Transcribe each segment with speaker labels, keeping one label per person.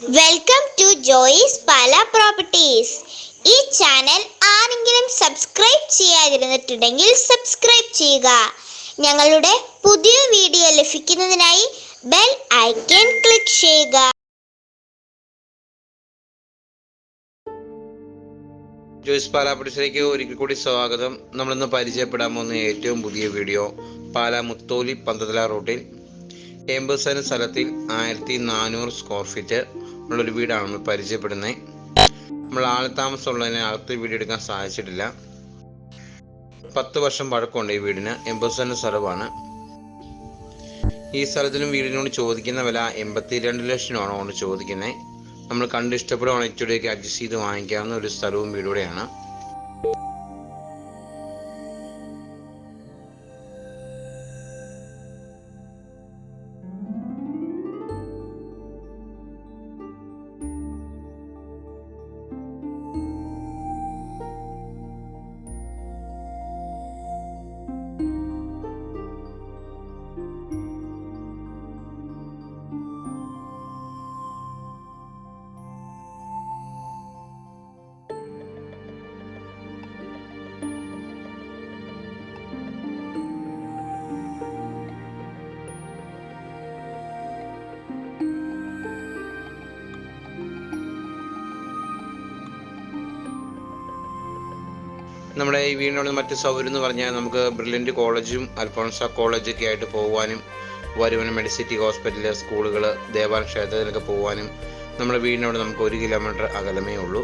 Speaker 1: Welcome to Joyce Pala properties. ഈ channel ആരെങ്കിലും subscribe ചെയ്യാതിരുന്നിട്ടുണ്ടെങ്കിൽ സബ്സ്ക്രൈബ് ചെയ്യുക. ഞങ്ങളുടെ പുതിയ വീഡിയോ ലഭിക്കുന്നതിനായി ബെൽ ഐക്കൺ ക്ലിക്ക് ചെയ്യുക.
Speaker 2: ജോയിസ് പാല പ്രോപ്പർട്ടീസിലേക്ക് ഒരിക്കൽ കൂടി സ്വാഗതം. നമ്മളിന്ന് പരിചയപ്പെടാൻ പോകുന്ന ഏറ്റവും പുതിയ വീഡിയോ പാല മുത്തോലി പന്തതല റോഡിൽ 80 സെന്റ് സ്ഥലത്തിൽ 1400 സ്ക്വയർ ഫീറ്റ് ഉള്ളൊരു വീടാണ് നമ്മൾ പരിചയപ്പെടുന്നത്. നമ്മൾ ആൾത്താമസമുള്ളതിനെ അകത്ത് വീഡിയോ എടുക്കാൻ സാധിച്ചിട്ടില്ല. 10 വർഷം പഴക്കമുണ്ട് ഈ വീടിന്. 80 സെന്റ് സ്ഥലമാണ്. ഈ സ്ഥലത്തിനും വീടിനോട് ചോദിക്കുന്ന വില 82 ലക്ഷമാണ് കൊണ്ട് ചോദിക്കുന്നത്. നമ്മൾ കണ്ട് ഇഷ്ടപ്പെടുവാണെങ്കിൽ ഇച്ചിരിയൊക്കെ അഡ്ജസ്റ്റ് ചെയ്ത് വാങ്ങിക്കാവുന്ന ഒരു സ്ഥലവും വീടുകൂടെയാണ്. നമ്മുടെ ഈ വീടിനോട് മറ്റ് സൗകര്യം എന്ന് പറഞ്ഞാൽ നമുക്ക് ബ്രില്യൻറ്റ് കോളേജും അൽഫോൺസ കോളേജൊക്കെ ആയിട്ട് പോകുവാനും വരുവാനും മെഡിസിറ്റി ഹോസ്പിറ്റല്, സ്കൂളുകൾ, ദേവാലയ ക്ഷേത്രത്തിലൊക്കെ പോകുവാനും നമ്മുടെ വീടിനോട് നമുക്ക് 1 കിലോമീറ്റർ അകലമേ ഉള്ളൂ.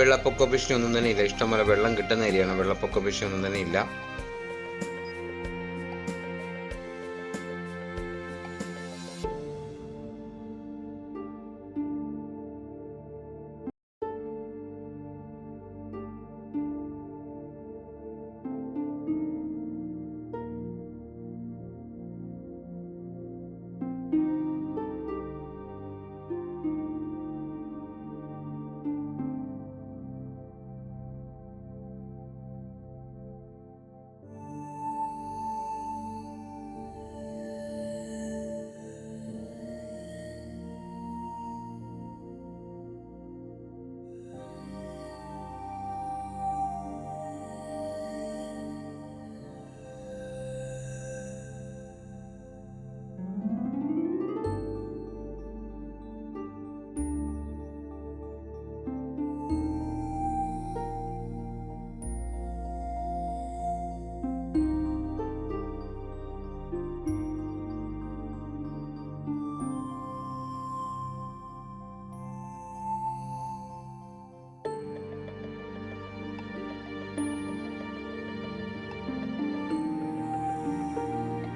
Speaker 2: വെള്ളപ്പൊക്ക ഭീഷണി ഒന്നും തന്നെ ഇല്ല. ഇഷ്ടംപോലെ വെള്ളം കിട്ടുന്ന ഏരിയയാണ്. വെള്ളപ്പൊക്ക ഭീഷണി ഒന്നും തന്നെ ഇല്ല.